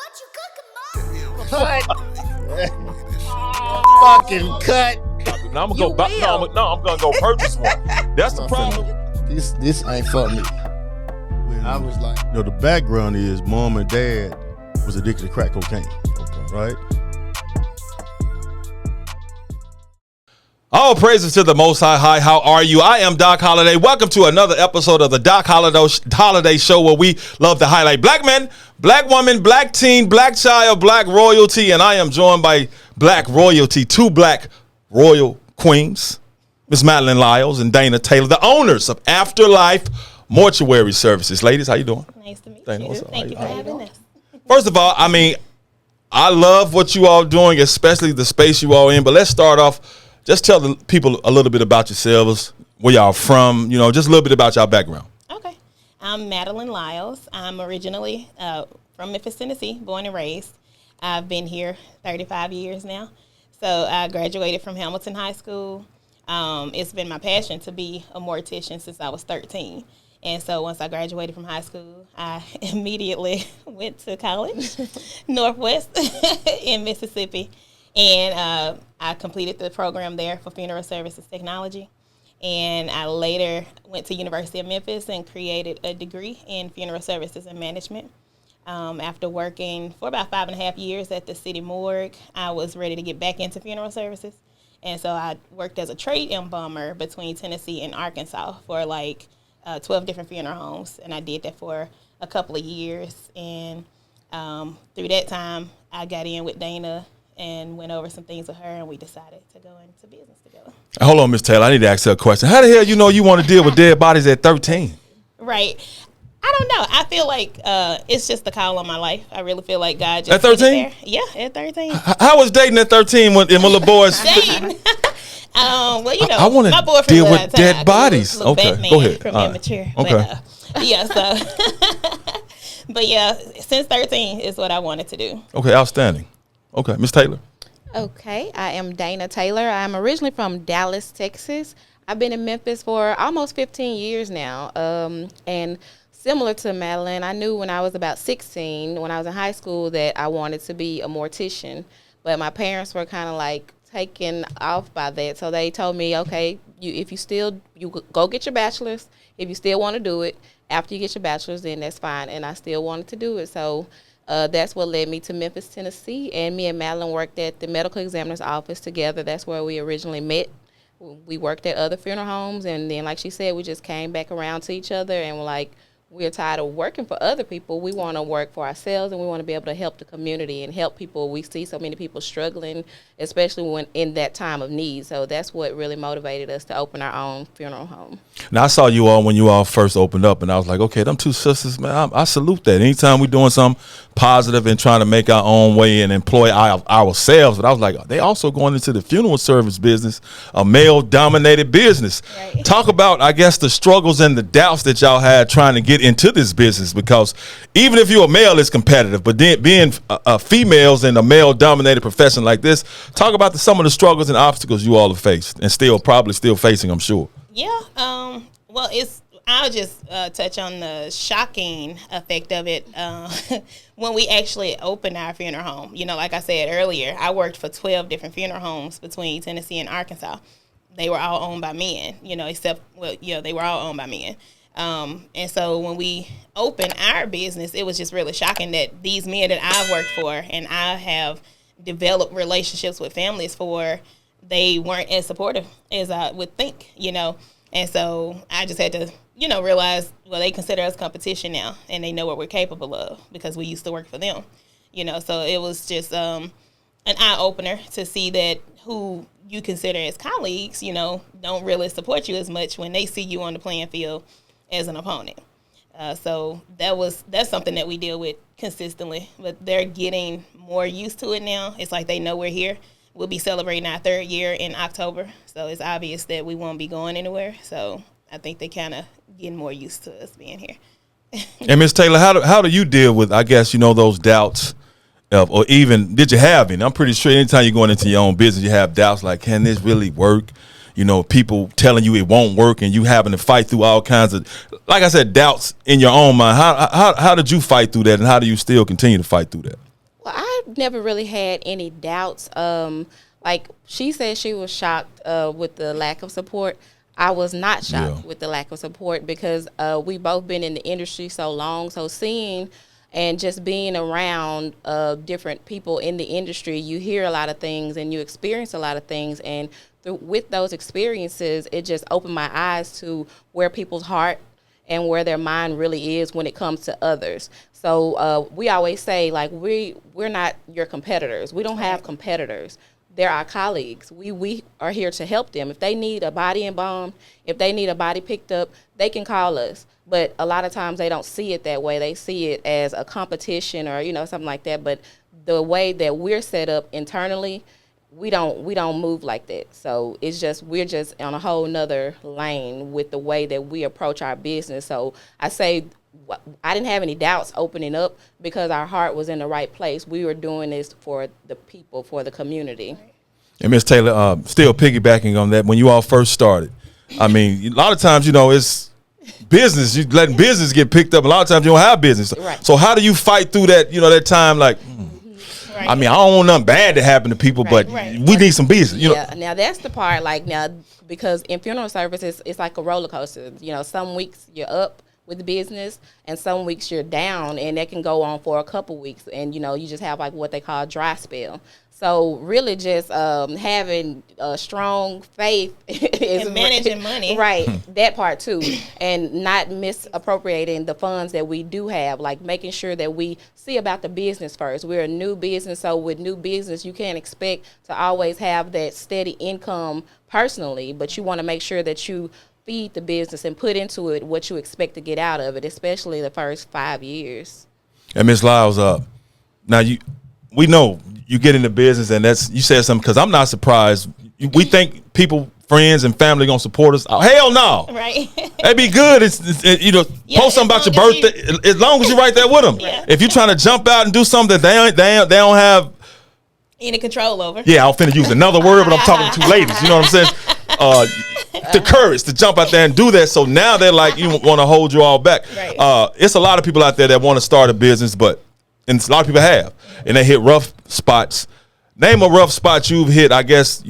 What you cooking, Mom? Fucking cut. Now I'm gonna go. I'm gonna go purchase one. That's the problem. This ain't for me. I was like, the background is mom and dad was addicted to crack cocaine. Okay. Right? All praises to the Most High. How are you? I am Doc Holliday. Welcome to another episode of the Doc Holliday Show, where we love to highlight black men, black woman, black teen, black child, black royalty, and I am joined by black royalty, two black royal queens, Miss Madeline Lyles and Dana Taylor, the owners of After Life Mortuary Services. Ladies, how you doing? Nice to meet Dana, you. what's up? Thank you for having us. First of all, I love what you all doing, especially the space you all in. But let's start off. Just tell the people a little bit about yourselves, where y'all from, just a little bit about y'all background. Okay. I'm Madeline Lyles. I'm originally from Memphis, Tennessee, born and raised. I've been here 35 years now. So I graduated from Hamilton High School. It's been my passion to be a mortician since I was 13. And so once I graduated from high school, I immediately went to college, Northwest in Mississippi. And I completed the program there for funeral services technology. And I later went to University of Memphis and created a degree in funeral services and management. After working for about 5.5 years at the city morgue, I was ready to get back into funeral services. And so I worked as a trade embalmer between Tennessee and Arkansas for 12 different funeral homes. And I did that for a couple of years. And through that time, I got in with Dana and went over some things with her, and we decided to go into business together. Hold on, Miss Taylor. I need to ask her a question. How the hell you want to deal with dead bodies at 13? Right. I don't know. I feel like it's just the call on my life. I really feel like God just at 13? Yeah, at 13. How was dating at 13 when little boys? Dating. I want to deal with dead bodies. Okay, Batman go ahead. From immature. Okay. But yeah, since 13 is what I wanted to do. Okay, outstanding. Okay, Miss Taylor. Okay, I am Dana Taylor. I'm originally from Dallas, Texas. I've been in Memphis for almost 15 years now. And similar to Madeline, I knew when I was about 16, when I was in high school, that I wanted to be a mortician. But my parents were kind of taken off by that. So they told me, okay, you go get your bachelor's. If you still want to do it, after you get your bachelor's, then that's fine. And I still wanted to do it. So that's what led me to Memphis, Tennessee, and me and Madeline worked at the medical examiner's office together. That's where we originally met. We worked at other funeral homes, and then, like she said, we just came back around to each other and were like, we're tired of working for other people. We want to work for ourselves, and we want to be able to help the community and help people. We see so many people struggling, especially when in that time of need. So that's what really motivated us to open our own funeral home. Now, I saw you all when you all first opened up, and I was like, okay, them two sisters, man, I salute that. Anytime we're doing something positive and trying to make our own way and employ ourselves, but I was like, they also going into the funeral service business, a male-dominated business. Right. Talk about, I guess, the struggles and the doubts that y'all had trying to get into this business, because even if you're a male, it's competitive, but then being females in a male-dominated profession like this, talk about some of the struggles and obstacles you all have faced and probably still facing, I'm sure. Yeah, well, I'll just touch on the shocking effect of it when we actually opened our funeral home. Like I said earlier, I worked for 12 different funeral homes between Tennessee and Arkansas. They were all owned by men, they were all owned by men. And so when we opened our business, it was just really shocking that these men that I've worked for and I have developed relationships with families for, they weren't as supportive as I would think, And so I just had to, realize, well, they consider us competition now, and they know what we're capable of because we used to work for them, So it was just an eye-opener to see that who you consider as colleagues, don't really support you as much when they see you on the playing field as an opponent. So that's something that we deal with consistently, but they're getting more used to it now. It's like they know we're here. We'll be celebrating our 3rd year in October, so it's obvious that we won't be going anywhere. So I think they kind of getting more used to us being here. And Ms. Taylor, how do you deal with, I guess, those doubts or even did you have any? I'm pretty sure anytime you're going into your own business, you have doubts like, can this really work? People telling you it won't work and you having to fight through all kinds of, like I said, doubts in your own mind. How did you fight through that, and how do you still continue to fight through that? I've never really had any doubts. Like she said, she was shocked with the lack of support. I was not shocked with the lack of support because we both been in the industry so long. So seeing and just being around different people in the industry, you hear a lot of things and you experience a lot of things. And with those experiences, it just opened my eyes to where people's heart and where their mind really is when it comes to others. So we always say, like, we're not your competitors. We don't have competitors. They're our colleagues. We are here to help them. If they need a body embalmed, if they need a body picked up, they can call us. But a lot of times they don't see it that way. They see it as a competition or, something like that. But the way that we're set up internally, we don't move like that. So it's just, we're just on a whole nother lane with the way that we approach our business. So I say, I didn't have any doubts opening up because our heart was in the right place. We were doing this for the people, for the community. And Ms. Taylor, still piggybacking on that, when you all first started, I mean, a lot of times, it's business. You letting business get picked up. A lot of times you don't have business. Right. So how do you fight through that, that time? Like, Right. I mean, I don't want nothing bad to happen to people, but we need some business. Yeah, now that's the part, because in funeral services, it's like a roller coaster. Some weeks you're up with the business and some weeks you're down, and that can go on for a couple weeks, and you just have like what they call a dry spell. So really just having a strong faith is and managing money. Right, that part too, and not misappropriating the funds that we do have, like making sure that we see about the business first. We're a new business, so with new business, you can't expect to always have that steady income personally, but you want to make sure that you feed the business and put into it what you expect to get out of it, especially the first 5 years. And Ms. Lyles, now we know you get into business, and you said something, because I'm not surprised. We think people, friends, and family gonna support us. Oh, hell no! Right? That'd be good. Post something about your birthday. As long as you're right there with them. Yeah. If you're trying to jump out and do something that they don't have any control over. Yeah, I'm finna use another word, but I'm talking to ladies. You know what I'm saying? The courage to jump out there and do that. So now they're like, you want to hold you all back. Right. It's a lot of people out there that want to start a business, and a lot of people have, and they hit rough spots. Name a rough spot you've hit, I guess,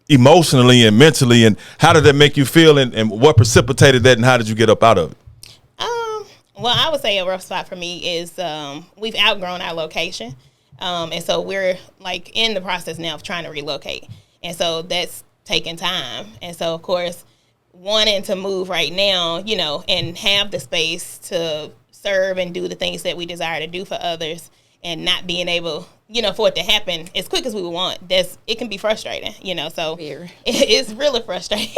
emotionally and mentally, and how did that make you feel, and what precipitated that, and how did you get up out of it? Well, I would say a rough spot for me is we've outgrown our location. And so we're like in the process now of trying to relocate. And so that's taking time. And so, of course, wanting to move right now, and have the space to serve and do the things that we desire to do for others, and not being able, for it to happen as quick as we would want, it can be frustrating, so it's really frustrating.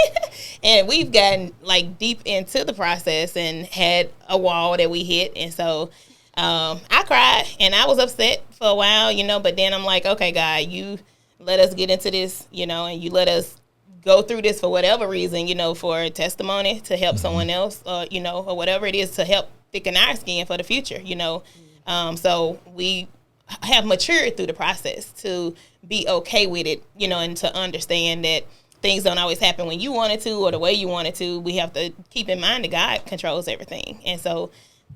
And we've gotten like deep into the process and had a wall that we hit. And so I cried and I was upset for a while, but then I'm like, okay, God, you let us get into this, and you let us go through this for whatever reason, for testimony, to help someone else, or whatever it is, to help thicken our skin for the future, so we have matured through the process to be okay with it, and to understand that things don't always happen when you want it to or the way you want it to. We have to keep in mind that God controls everything. And so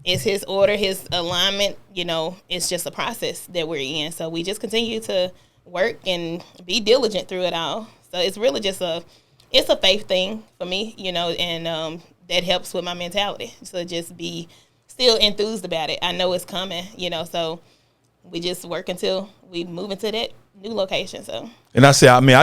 it's his order, his alignment, it's just a process that we're in. So we just continue to work and be diligent through it all. So it's really just it's a faith thing for me, and that helps with my mentality. So just be still enthused about it. I know it's coming, so we just work until we move into that new location. So. And I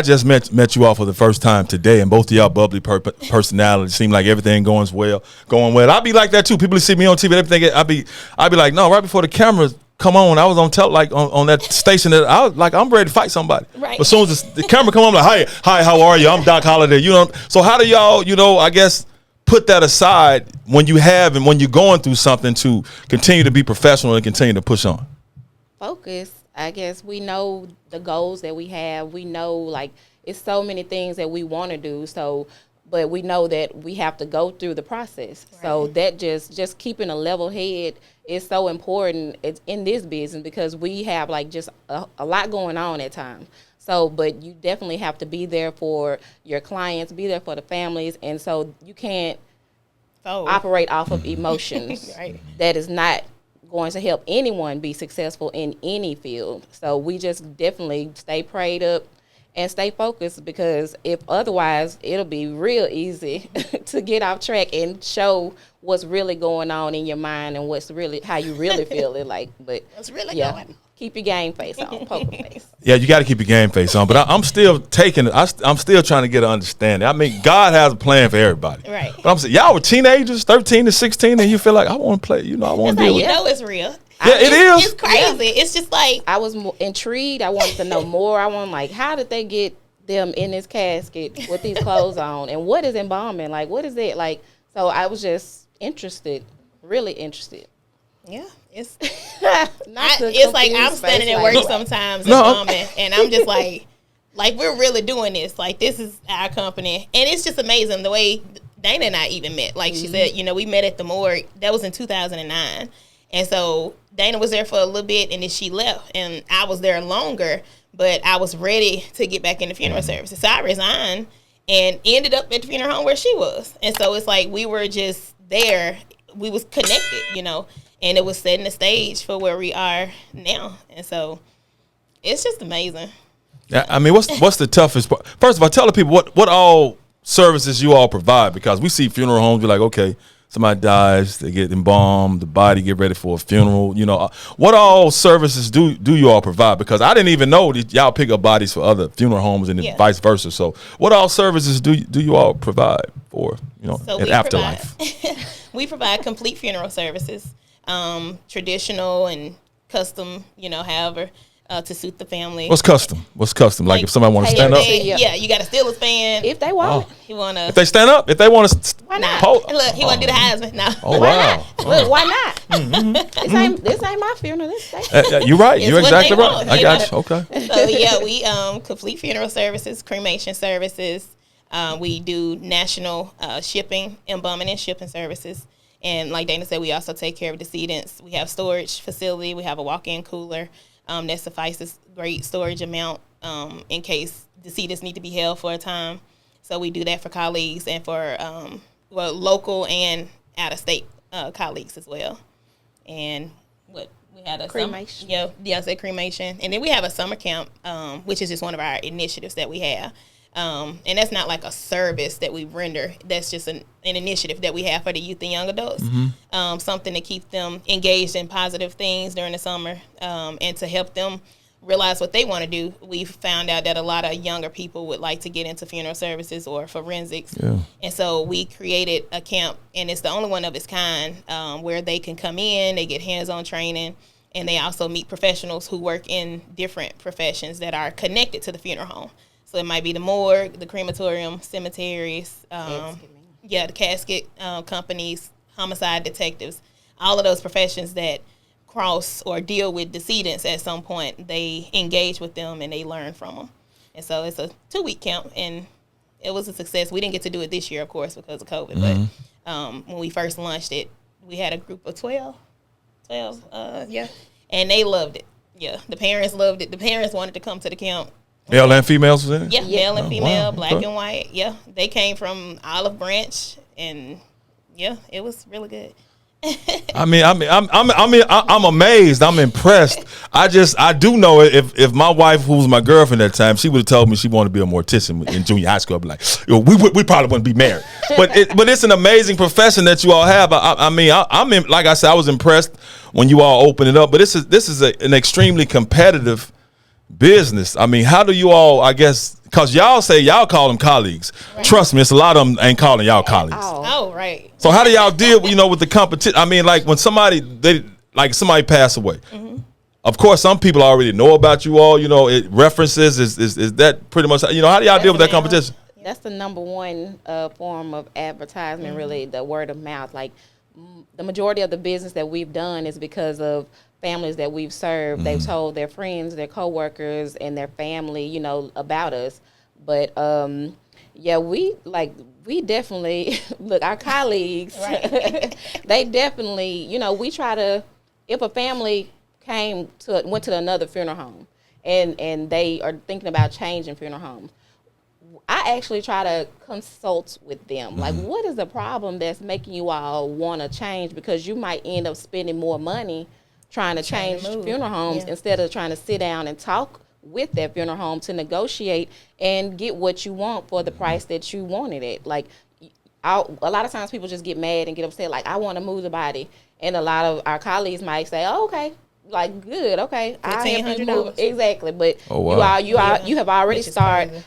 just met you all for the first time today, and both of y'all bubbly personalities. Seem like everything going well. I'll be like that too. People see me on TV, everything. I'll be like, no, right before the cameras come on, I was on on that station that I was like, I'm ready to fight somebody. Right. But as soon as the camera come on, I'm like, hi, how are you? I'm Doc Holliday. So how do y'all, I guess, put that aside when you have and when you're going through something to continue to be professional and continue to push on? Focus. I guess we know the goals that we have. We know, like, it's so many things that we want to do. So, but we know that we have to go through the process. Right. So that just keeping a level head is so important. It's in this business because we have like just a lot going on at times. So, but you definitely have to be there for your clients, be there for the families. And so you can't operate off of emotions. Right. That is not going to help anyone be successful in any field. So we just definitely stay prayed up and stay focused, because if otherwise, it'll be real easy to get off track and show what's really going on in your mind and what's really how you really feel it like. But What's really going? keep your game face on, poker face. Yeah, you got to keep your game face on. But I'm still taking it. I'm still trying to get an understanding. I mean, God has a plan for everybody. Right. But I'm saying, y'all were teenagers, 13 to 16, and you feel like, I want to play. You know, I want That's to how deal you with it. know it's real. Yeah, it is. It's crazy. It's just like, I was intrigued. I wanted to know more. I want like, how did they get them in this casket with these clothes on, and what is embalming? Like, what is it like? So I was just interested, really interested. yeah, it's It's like I'm standing at work sometimes and I'm just like we're really doing this. Like, this is our company, and it's just amazing the way Dana and I even met. Like she said, you know, we met at the morgue. That was in 2009, and so Dana was there for a little bit, and then she left, and I was there longer. But I was ready to get back into funeral services, so I resigned and ended up at the funeral home where she was. And so it's like we were just there. We was connected, you know, and it was setting the stage for where we are now. And so it's just amazing. Yeah, I mean, what's the toughest part? First of all, tell the people what all services you all provide, because we see funeral homes, we're like, okay, somebody dies, they get embalmed, the body get ready for a funeral. You know, what all services do you all provide? Because I didn't even know that y'all pick up bodies for other funeral homes and vice versa. So, what all services do you all provide for? You know, So in afterlife. We provide complete funeral services, traditional and custom. You know, however. To suit the family. What's custom? Like if somebody want to stand up? Yeah, you got a Steelers fan. If they want it. You want to. If they stand up, if they want to. Why not? Look, he want to do the Heisman. No. Oh, wow. Look, why not? This ain't my funeral. You're right. It's You're what exactly they right. want, I you got know? you. Okay. So yeah, we complete funeral services, cremation services. We do national shipping, embalming and shipping services. And like Dana said, we also take care of decedents. We have storage facility. We have a walk-in cooler. That suffices great storage amount in case decedents need to be held for a time. So we do that for colleagues and for local and out-of-state colleagues as well. And we had a cremation. I said cremation. And then we have a summer camp, which is just one of our initiatives that we have. And that's not like a service that we render. That's just an initiative that we have for the youth and young adults. Something to keep them engaged in positive things during the summer, and to help them realize what they want to do. We found out that a lot of younger people would like to get into funeral services or forensics. Yeah. And so we created a camp, and it's the only one of its kind, where they can come in, they get hands-on training, and they also meet professionals who work in different professions that are connected to the funeral home. So it might be the morgue, the crematorium, cemeteries, the casket companies, homicide detectives, all of those professions that cross or deal with decedents at some point. They engage with them and they learn from them. And so it's a 2-week camp, and it was a success. We didn't get to do it this year, of course, because of COVID. But when we first launched it, we had a group of 12, and they loved it. Yeah, the parents loved it. The parents wanted to come to the camp. Male and females was in it? Yeah, male and female, black and white. Yeah, they came from Olive Branch, and yeah, it was really good. I'm amazed. I'm impressed. I do know if my wife, who was my girlfriend at the time, she would have told me she wanted to be a mortician in junior high school, I'd be like, we probably wouldn't be married. But it's an amazing profession that you all have. Like I said, I was impressed when you all opened it up. But this is an extremely competitive business. I mean, how do you all, I guess, because y'all say y'all call them colleagues. Right. Trust me, it's a lot of them ain't calling y'all colleagues. Oh, right. So how do y'all deal, with the competition? I mean, like when somebody passed away, of course, some people already know about you all, it references, is that pretty much, how do y'all deal with that competition? That's the number one form of advertisement, really, the word of mouth. Like the majority of the business that we've done is because of families that we've served. They've told their friends, their coworkers, and their family, about us. But we definitely look, our colleagues. Right. They definitely, we try to. If a family went to another funeral home, and they are thinking about changing funeral homes, I actually try to consult with them. Like, what is the problem that's making you all want to change? Because you might end up spending more money trying to change funeral homes instead of trying to sit down and talk with that funeral home to negotiate and get what you want for the price that you wanted it. Like, a lot of times people just get mad and get upset, like, I want to move the body. And a lot of our colleagues might say, oh, okay, like, good, okay. $1,500. Exactly. But you have already started,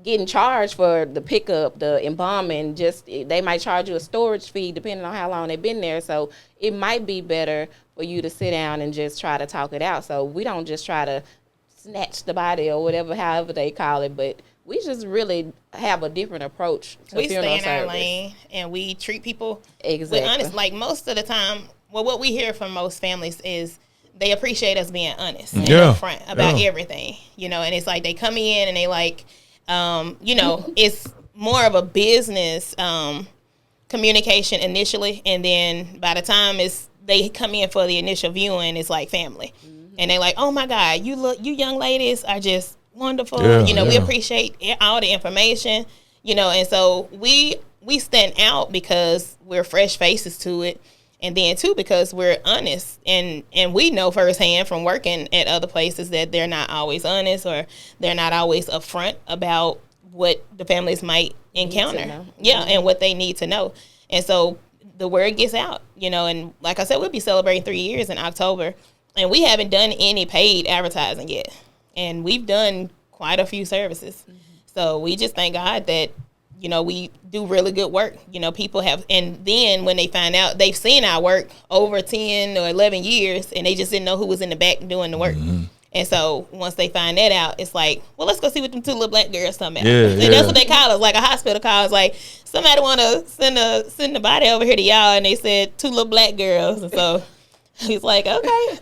getting charged for the pickup, the embalming. Just they might charge you a storage fee depending on how long they've been there. So it might be better for you to sit down and just try to talk it out. So we don't just try to snatch the body or whatever, however they call it, but we just really have a different approach to we funeral stay in our service. lane and we treat people Exactly. with honest. Like most of the time, well, what we hear from most families is they appreciate us being honest and upfront about everything, and it's like they come in and they like, it's more of a business communication initially, and then by the time they come in for the initial viewing, it's like family, and they like, oh my God, you young ladies are just wonderful. We appreciate all the information, and so we stand out because we're fresh faces to it. And then too, because we're honest and we know firsthand from working at other places that they're not always honest or they're not always upfront about what the families might encounter. And what they need to know. And so the word gets out, and like I said, we'll be celebrating 3 years in October, and we haven't done any paid advertising yet. And we've done quite a few services. So we just thank God that we do really good work. People have, and then when they find out, they've seen our work over 10 or 11 years, and they just didn't know who was in the back doing the work. And so once they find that out, it's like, well, let's go see what them two little black girls talking about. And that's what they call us, like a hospital calls, like, somebody want to send the body over here to y'all, and they said 2 little black girls. And so he's like, okay.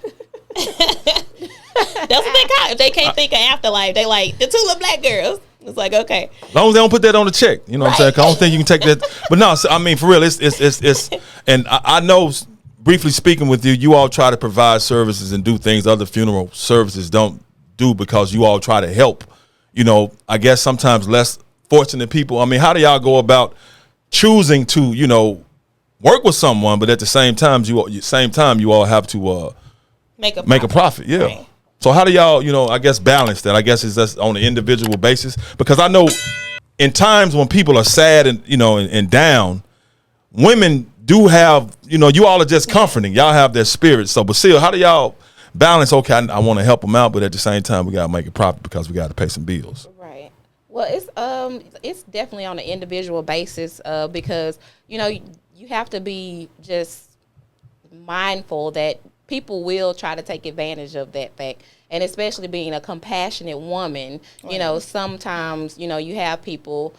That's what they call it. If they can't think of afterlife, they like the 2 little black girls. It's like, okay. As long as they don't put that on the check, you know what I'm saying? 'Cause I don't think you can take that. But no, I mean, for real, it's and I know, briefly speaking with you, you all try to provide services and do things other funeral services don't do because you all try to help, I guess sometimes less fortunate people. I mean, how do y'all go about choosing to, work with someone, but at the same time, you all have to make a profit. Yeah. Right. So how do y'all, I guess, balance that? I guess it's just on an individual basis, because I know in times when people are sad and, and down, women do have, you all are just comforting. Y'all have their spirit. So, but still, how do y'all balance? Okay, I want to help them out, but at the same time, we got to make a profit because we got to pay some bills. Right. Well, it's definitely on an individual basis because, you have to be just mindful that people will try to take advantage of that fact. And especially being a compassionate woman, sometimes, you have people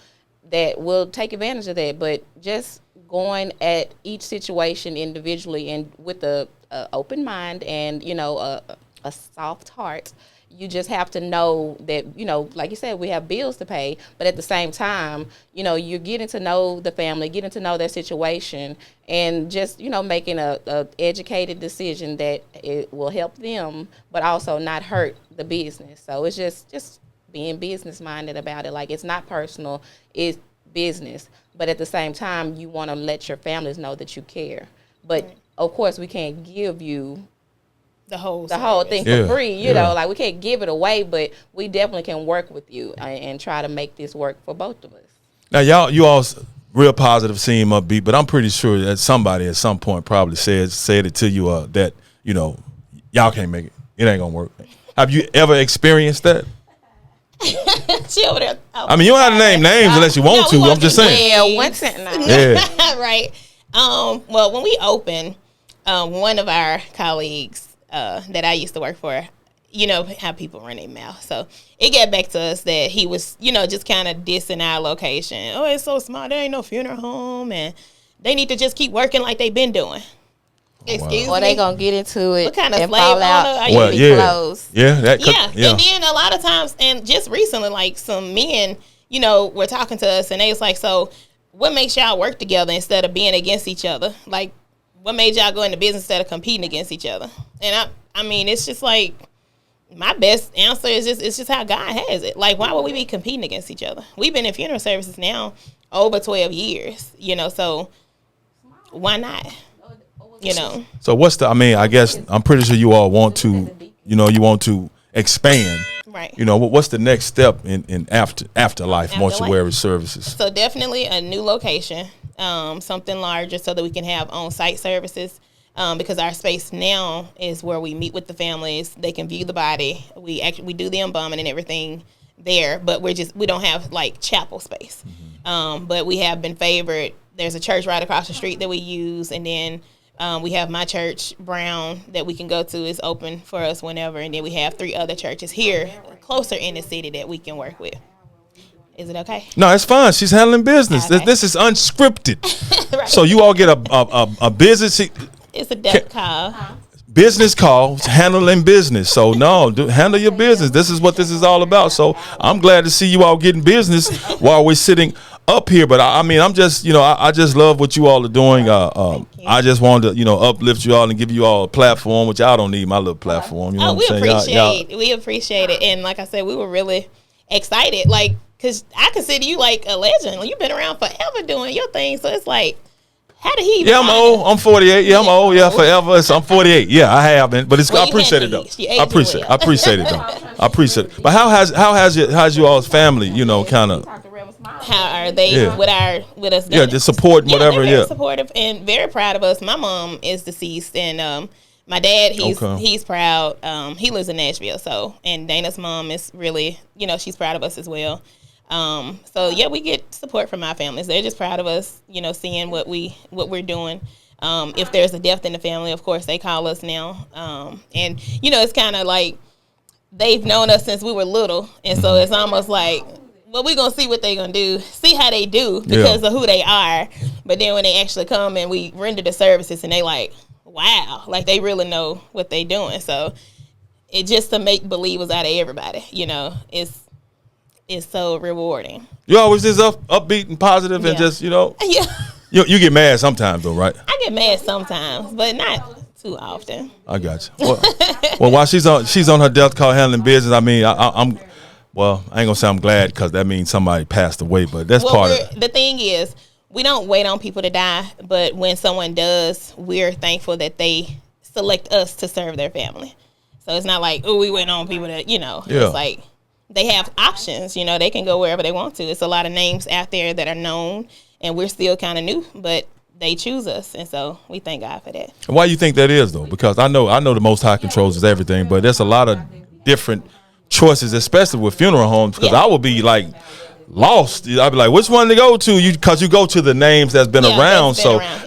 that will take advantage of that. But just going at each situation individually and with a open mind and, a soft heart, you just have to know that, like you said, we have bills to pay, but at the same time, you're getting to know the family, getting to know their situation, and just, making a educated decision that it will help them, but also not hurt the business. So it's just being business minded about it. Like, it's not personal, it's business, but at the same time, you want to let your families know that you care. But of course, we can't give you the whole thing for free, you know, like we can't give it away, but we definitely can work with you and try to make this work for both of us. Now, you all real positive, seem upbeat, but I'm pretty sure that somebody at some point probably said it to you that, y'all can't make it. It ain't gonna work. Have you ever experienced that? She over there. I mean, you don't have to name names unless you want to. I'm just saying. Yeah, one sentence. Yeah. Right. Well, when we opened, one of our colleagues that I used to work for, how people run their mouth. So it got back to us that he was, just kind of dissing our location. Oh, it's so small. There ain't no funeral home, and they need to just keep working like they've been doing. Excuse me. Or they gonna get into it. What kind of and slave fall out? owner are well, you? Closed. Yeah. And then a lot of times, and just recently, like some men, were talking to us, and they was like, so what makes y'all work together instead of being against each other? Like, what made y'all go into business instead of competing against each other? And I mean, it's just like, my best answer is it's just how God has it. Like, why would we be competing against each other? We've been in funeral services now over 12 years, so why not? you know. So what's the? I mean, I guess I'm pretty sure you all want to, you want to expand. Right. What's the next step in After Life Mortuary Services? So definitely a new location, something larger, so that we can have on-site services. Because our space now is where we meet with the families. They can view the body. We do the embalming and everything there, but we don't have like chapel space. But we have been favored. There's a church right across the street that we use, and then we have my church, Brown, that we can go to. Is open for us whenever, and then we have 3 other churches here closer in the city that we can work with. Is it okay? No, it's fine. She's handling business. Okay. This is unscripted. Right. So you all get a business. It's a death call. Business call, handling business. So handle your business. This is what this is all about. So I'm glad to see you all getting business while we're sitting up here. But I mean, I'm just, I just love what you all are doing. I just wanted to, uplift you all and give you all a platform, which I don't need my little platform. You know what I'm saying? We appreciate it. And like I said, we were really excited, like, because I consider you like a legend. You've been around forever doing your thing. So it's like, how did he? Yeah, I'm old. I'm 48. Yeah, I'm old. Yeah, forever. So I'm 48. Yeah, I have been, but I appreciate it though. I appreciate it though. I appreciate it. But how has you all's family? Kind of. How are they with us? Yeah, the support and whatever. They're Yeah, very supportive and very proud of us. My mom is deceased, and my dad, he's proud. He lives in Nashville, and Dana's mom is really, she's proud of us as well. So yeah, we get support from our families. They're just proud of us, seeing what we're doing. If there's a death in the family, of course they call us now. And it's kind of like they've known us since we were little, and so it's almost like, well, we're gonna see what they're gonna do, see how they do because of who they are. But then when they actually come and we render the services, and they like, wow, like they really know what they're doing. So it just to make believers out of everybody, it's so rewarding. You always just upbeat and positive and just, Yeah. You get mad sometimes though, right? I get mad sometimes, but not too often. I got you. Well, while she's on her death call handling business, I mean, I'm well, I ain't gonna say I'm glad because that means somebody passed away, but that's part of it. The thing is, we don't wait on people to die, but when someone does, we're thankful that they select us to serve their family. So it's not like, we wait on people to, It's like they have options, they can go wherever they want to. It's a lot of names out there that are known, and we're still kind of new, but they choose us, and so we thank God for that. And why you think that is though? Because I know the Most High controls is everything, but there's a lot of different choices, especially with funeral homes, because I would be like lost. I'd be like, which one to go to? Because you go to the names that's been around.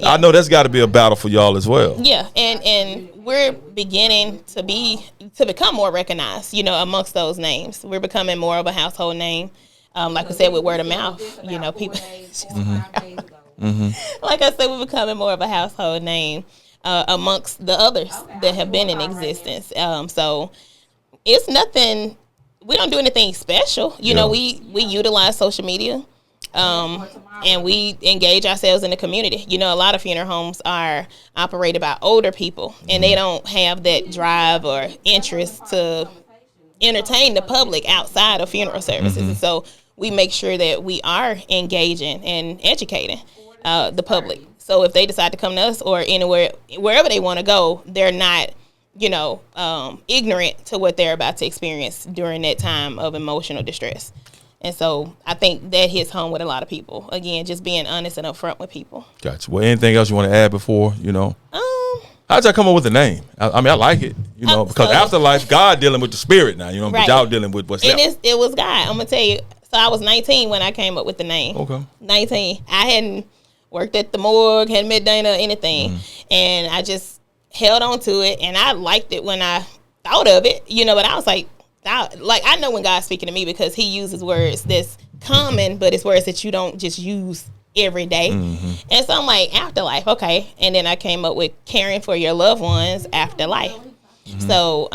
I know that's got to be a battle for y'all as well. Yeah, and we're beginning to become more recognized, amongst those names. We're becoming more of a household name. Like we said, with word of mouth, people. Like I said, we're becoming more of a household name amongst the others that have been in existence. So it's nothing. We don't do anything special. We utilize social media, and we engage ourselves in the community. A lot of funeral homes are operated by older people, and they don't have that drive or interest to entertain the public outside of funeral services. And so we make sure that we are engaging and educating the public. So if they decide to come to us or wherever they want to go, they're not ignorant to what they're about to experience during that time of emotional distress. And so I think that hits home with a lot of people. Again, just being honest and upfront with people. Gotcha. Well, anything else you want to add before, how'd y'all come up with the name? I mean, I like it, because afterlife, God dealing with the spirit now, right. But y'all dealing with what's left. It was God. I'm going to tell you. So I was 19 when I came up with the name. Okay. 19. I hadn't worked at the morgue, hadn't met Dana or anything. And I just held on to it, and I liked it when I thought of it, but I was like I know when God's speaking to me because he uses words that's common, but it's words that you don't just use every day. And so I'm like, afterlife, okay. And then I came up with caring for your loved ones after life. So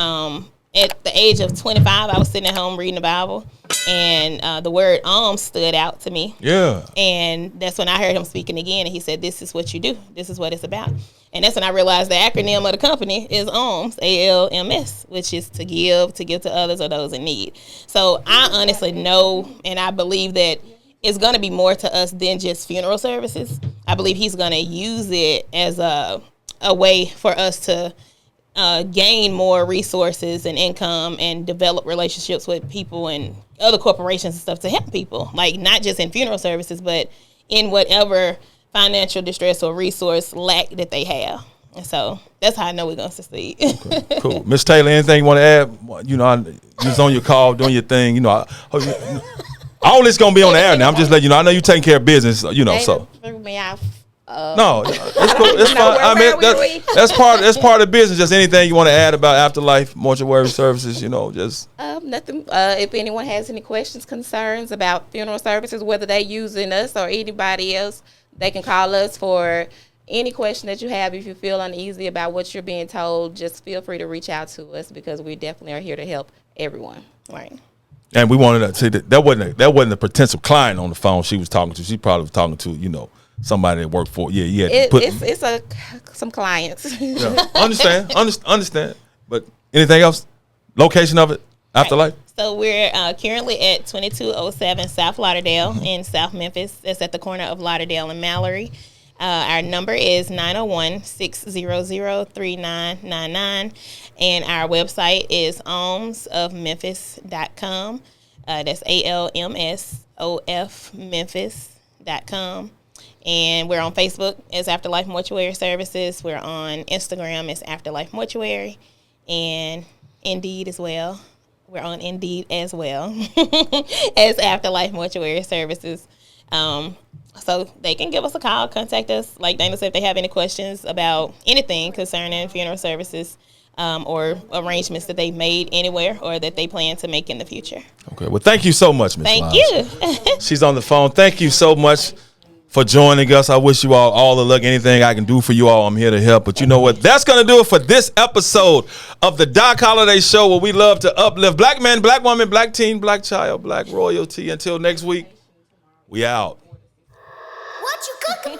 at the age of 25, I was sitting at home reading the Bible, and the word stood out to me. Yeah. And that's when I heard him speaking again, and he said, this is what you do. This is what it's about. And that's when I realized the acronym of the company is ALMS, ALMS, which is to give to others or those in need. So I honestly know, and I believe that it's going to be more to us than just funeral services. I believe he's going to use it as a a way for us to gain more resources and income and develop relationships with people and other corporations and stuff to help people, like not just in funeral services, but in whatever financial distress or resource lack that they have. And so that's how I know we're going to succeed. Okay, cool. Miss Taylor, anything you want to add? You know, you was on your call, doing your thing. You know, all this going to be on the air now. I'm just letting you know. I know you taking care of business, you know, so. No, it's cool. It's fine. I mean, that's part of the business. Just anything you want to add about Afterlife Mortuary Services, you know, just nothing. If anyone has any questions, concerns about funeral services, whether they using us or anybody else, they can call us for any question that you have. If you feel uneasy about what you're being told, just feel free to reach out to us because we definitely are here to help everyone. Right. And we wanted to say that wasn't a potential client on the phone she was talking to. She probably was talking to, you know, somebody that worked for. Yeah. It's some clients. Yeah. Understand. But anything else? Location of it? Afterlife? Right. So we're currently at 2207 South Lauderdale in South Memphis. It's at the corner of Lauderdale and Mallory. Our number is 901-600-3999, and our website is almsofmemphis.com. That's ALMSOF Memphis.com. And we're on Facebook as Afterlife Mortuary Services. We're on Instagram as Afterlife Mortuary, and Indeed as well. We're on Indeed as well as Afterlife Mortuary Services. So they can give us a call, contact us. Like Dana said, if they have any questions about anything concerning funeral services or arrangements that they've made anywhere or that they plan to make in the future. Okay. Well, thank you so much, Ms. Thank Lyles. you. She's on the phone. Thank you so much for joining us. I wish you all the luck. Anything I can do for you all, I'm here to help. But you know what? That's going to do it for this episode of the Doc Holliday Show, where we love to uplift black men, black women, black teen, black child, black royalty. Until next week, we out. What you cooking?